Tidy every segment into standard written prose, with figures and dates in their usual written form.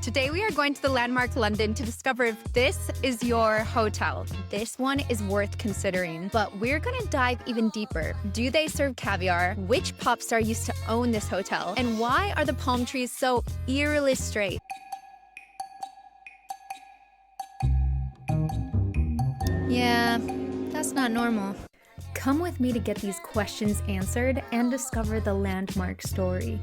Today we are going to the landmark London to discover if this is your hotel. This one is worth considering, but we're gonna dive even deeper. Do they serve caviar? Which pop star used to own this hotel? And why are the palm trees so eerily straight? Yeah, that's not normal. Come with me to get these questions answered and discover the landmark story.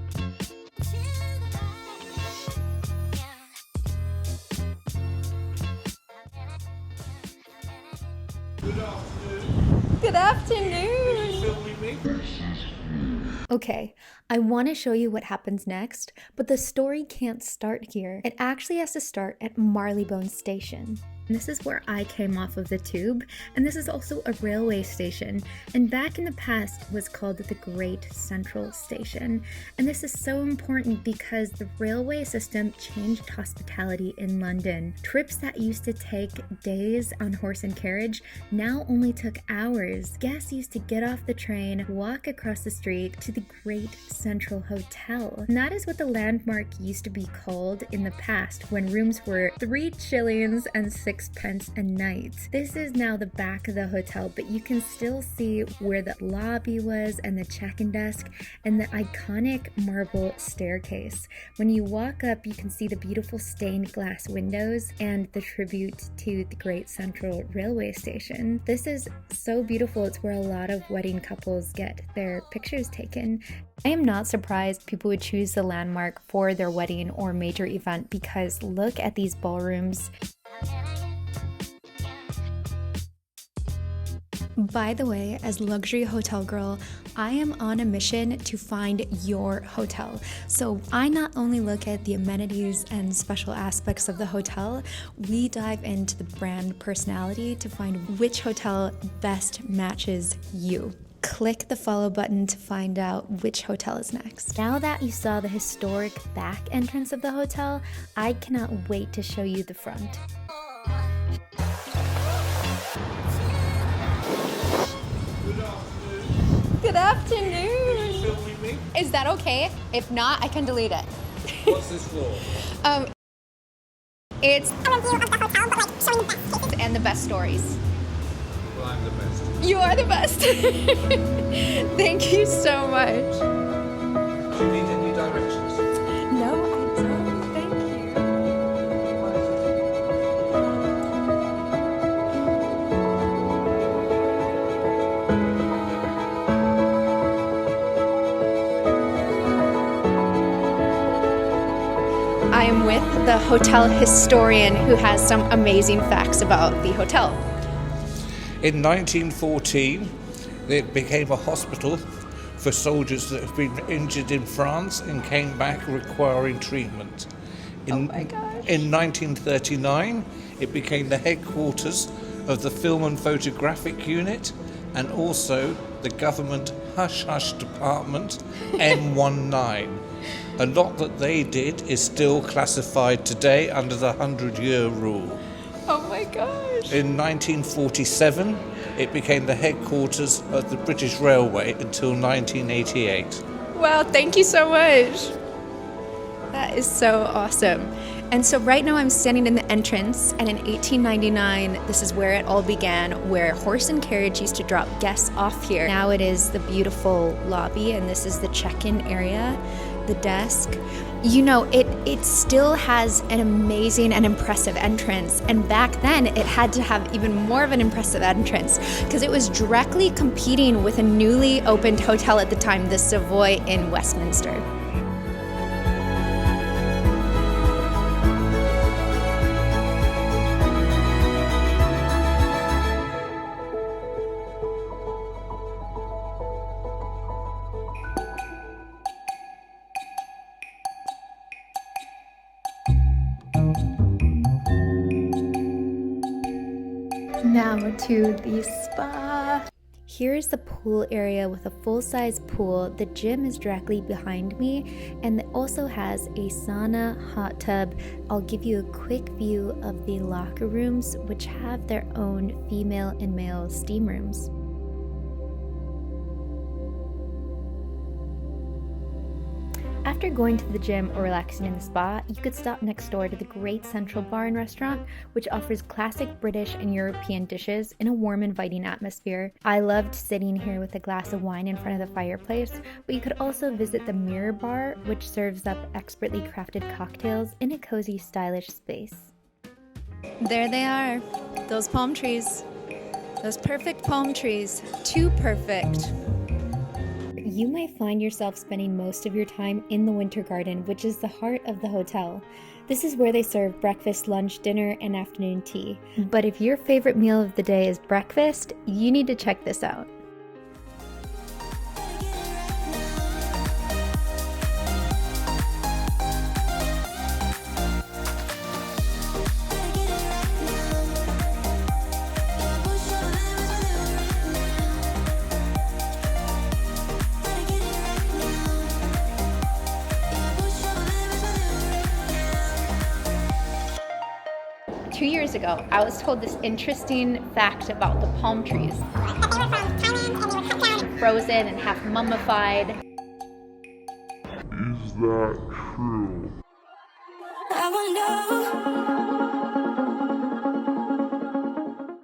Good afternoon. Okay, I want to show you what happens next, but the story can't start here. It actually has to start at Marylebone Station. This is where I came off of the tube, and this is also a railway station, and back in the past was called the Great Central Station. And this is so important because the railway system changed hospitality in London. Trips that used to take days on horse and carriage now only took hours. Guests used to get off the train, walk across the street to the Great Central Hotel. And that is what the landmark used to be called in the past, when rooms were 3 shillings and 6 pence a night. This is now the back of the hotel, but you can still see where the lobby was and the check-in desk and the iconic marble staircase. When you walk up, you can see the beautiful stained glass windows and the tribute to the Great Central Railway Station. This is so beautiful. It's where a lot of wedding couples get their pictures taken. I am not surprised people would choose the landmark for their wedding or major event because look at these ballrooms. By the way, as luxury hotel girl, I am on a mission to find your hotel. So I not only look at the amenities and special aspects of the hotel, we dive into the brand personality to find which hotel best matches you. Click the follow button to find out which hotel is next. Now that you saw the historic back entrance of the hotel, I cannot wait to show you the front. Good afternoon. Is that okay? If not, I can delete it. What's this for? It's and the best stories. Well, I'm the best. You are the best. Thank you so much. Do you need any directions? No, I don't. Thank you. I am with the hotel historian who has some amazing facts about the hotel. In 1914, it became a hospital for soldiers that have been injured in France and came back requiring treatment. Oh my gosh. In 1939, it became the headquarters of the Film and Photographic Unit and also the government hush-hush department M19. A lot that they did is still classified today under the 100-year rule. Oh my gosh. In 1947, it became the headquarters of the British Railway until 1988. Wow, thank you so much. That is so awesome. And so right now I'm standing in the entrance, and in 1899, this is where it all began, where horse and carriage used to drop guests off here. Now it is the beautiful lobby, and this is the check-in area, the desk. You know, it still has an amazing and impressive entrance, and back then it had to have even more of an impressive entrance because it was directly competing with a newly opened hotel at the time, the Savoy in Westminster. Now to the spa. Here is the pool area with a full-size pool. The gym is directly behind me, and it also has a sauna, hot tub. I'll give you a quick view of the locker rooms, which have their own female and male steam rooms. After going to the gym or relaxing in the spa, you could stop next door to the Great Central Bar and Restaurant, which offers classic British and European dishes in a warm, inviting atmosphere. I loved sitting here with a glass of wine in front of the fireplace, but you could also visit the Mirror Bar, which serves up expertly crafted cocktails in a cozy, stylish space. There they are, those palm trees. Those perfect palm trees. Too perfect. You might find yourself spending most of your time in the Winter Garden, which is the heart of the hotel. This is where they serve breakfast, lunch, dinner, and afternoon tea. But if your favorite meal of the day is breakfast, you need to check this out. Two years ago, I was told this interesting fact about the palm trees. Frozen and half mummified. Is that true?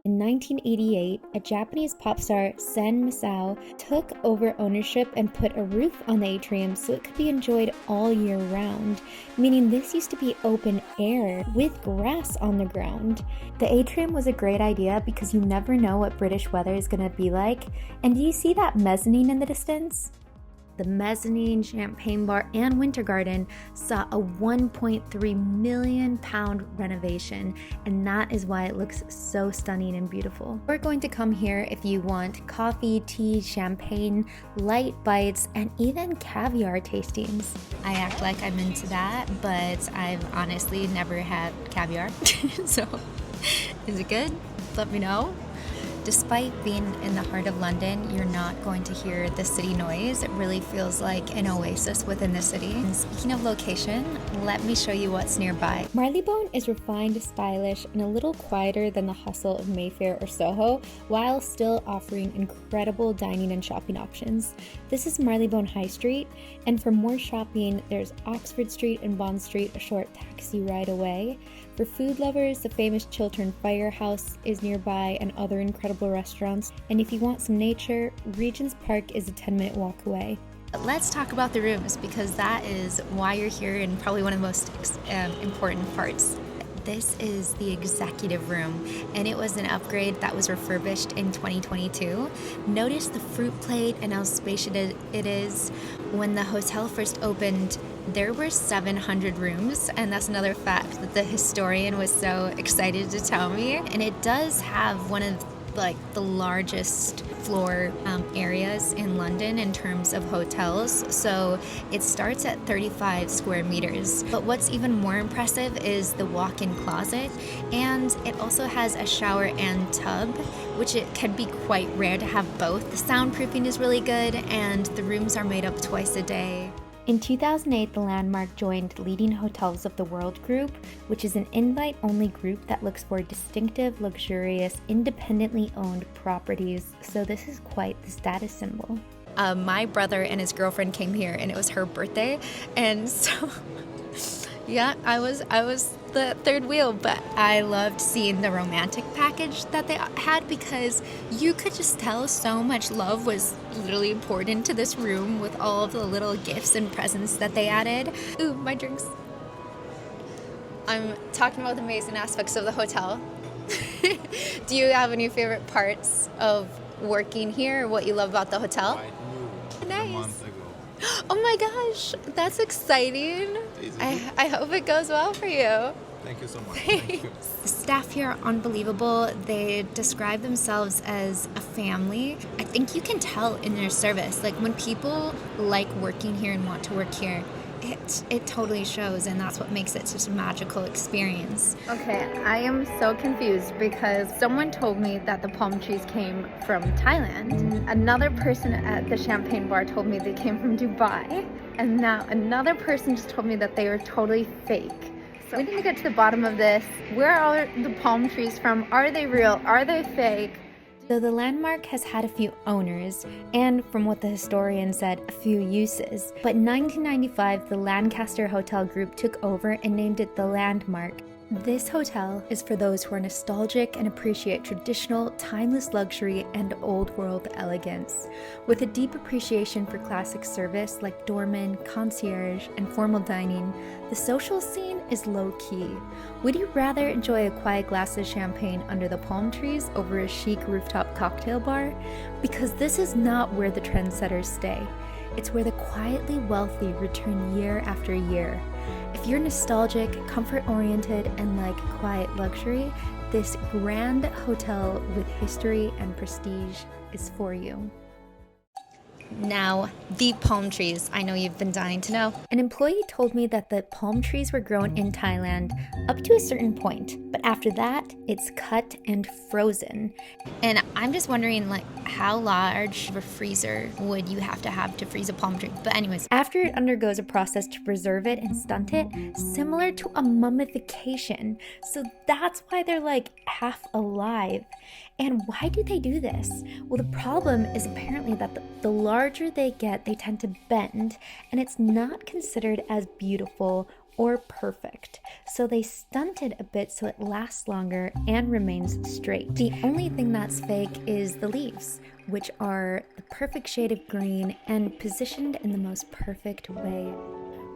In 1988, a Japanese pop star, Sen Masao, took over ownership and put a roof on the atrium so it could be enjoyed all year round, meaning this used to be open air with grass on the ground. The atrium was a great idea because you never know what British weather is going to be like. And do you see that mezzanine in the distance? The mezzanine, champagne bar, and Winter Garden saw a £1.3 million renovation, and that is why it looks so stunning and beautiful. We're going to come here if you want coffee, tea, champagne, light bites, and even caviar tastings. I act like I'm into that, but I've honestly never had caviar. So, is it good? Let me know. Despite being in the heart of London, you're not going to hear the city noise. It really feels like an oasis within the city. And speaking of location, let me show you what's nearby. Marylebone is refined, stylish, and a little quieter than the hustle of Mayfair or Soho, while still offering incredible dining and shopping options. This is Marylebone High Street, and for more shopping, there's Oxford Street and Bond Street, a short taxi ride away. For food lovers, the famous Chiltern Firehouse is nearby and other incredible restaurants. And if you want some nature, Regent's Park is a 10-minute walk away. Let's talk about the rooms, because that is why you're here and probably one of the most important parts. This is the executive room, and it was an upgrade that was refurbished in 2022. Notice the fruit plate and how spacious it is. When the hotel first opened, there were 700 rooms, and that's another fact that the historian was so excited to tell me. And it does have one of the largest floor areas in London in terms of hotels. So it starts at 35 square meters. But what's even more impressive is the walk-in closet, and it also has a shower and tub, which it can be quite rare to have both. The soundproofing is really good, and the rooms are made up twice a day. In 2008, the Landmark joined Leading Hotels of the World Group, which is an invite-only group that looks for distinctive, luxurious, independently owned properties, so this is quite the status symbol. My brother and his girlfriend came here, and it was her birthday, and so yeah, I was the third wheel, but I loved seeing the romantic package that they had, because you could just tell so much love was literally poured into this room with all of the little gifts and presents that they added. Ooh, my drinks. I'm talking about the amazing aspects of the hotel. Do you have any favorite parts of working here, or what you love about the hotel? Nice. 2 months ago. Oh my gosh, that's exciting. I hope it goes well for you. Thank you so much. Thank you. The staff here are unbelievable. They describe themselves as a family. I think you can tell in their service. Like, when people like working here and want to work here, it totally shows, and that's what makes it such a magical experience. Okay, I am so confused because someone told me that the palm trees came from Thailand. Another person at the champagne bar told me they came from Dubai. And now another person just told me that they are totally fake. So we need to get to the bottom of this. Where are the palm trees from? Are they real? Are they fake? Though the landmark has had a few owners, and from what the historian said, a few uses, but in 1995 the Lancaster Hotel Group took over and named it the Landmark. This hotel is for those who are nostalgic and appreciate traditional, timeless luxury and old-world elegance. With a deep appreciation for classic service like doorman, concierge, and formal dining, the social scene is low-key. Would you rather enjoy a quiet glass of champagne under the palm trees over a chic rooftop cocktail bar? Because this is not where the trendsetters stay. It's where the quietly wealthy return year after year. If you're nostalgic, comfort-oriented, and like quiet luxury, this grand hotel with history and prestige is for you. Now, the palm trees. I know you've been dying to know. An employee told me that the palm trees were grown in Thailand up to a certain point, but after that, it's cut and frozen. And I'm just wondering, like, how large of a freezer would you have to freeze a palm tree? But anyways, After it undergoes a process to preserve it and stunt it, similar to a mummification. So that's why they're like half alive. And why do they do this? Well, the problem is apparently that the larger they get, they tend to bend, and it's not considered as beautiful or perfect. So they stunt it a bit so it lasts longer and remains straight. The only thing that's fake is the leaves, which are the perfect shade of green and positioned in the most perfect way.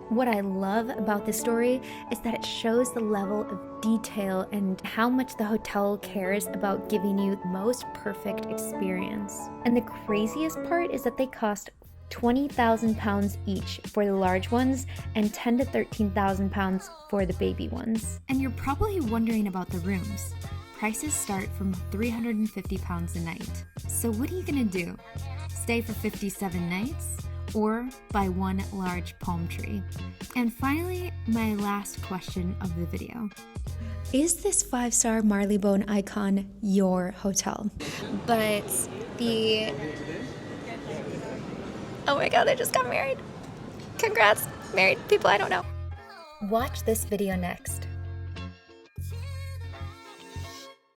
What I love about this story is that it shows the level of detail and how much the hotel cares about giving you the most perfect experience. And the craziest part is that they cost £20,000 each for the large ones and £10,000 to £13,000 for the baby ones. And you're probably wondering about the rooms. Prices start from £350 a night. So what are you gonna do? Stay for 57 nights? Or buy one large palm tree? And finally, my last question of the video. Is this 5-star Marylebone icon your hotel? but oh my god, I just got married. Congrats, married people I don't know. Watch this video next.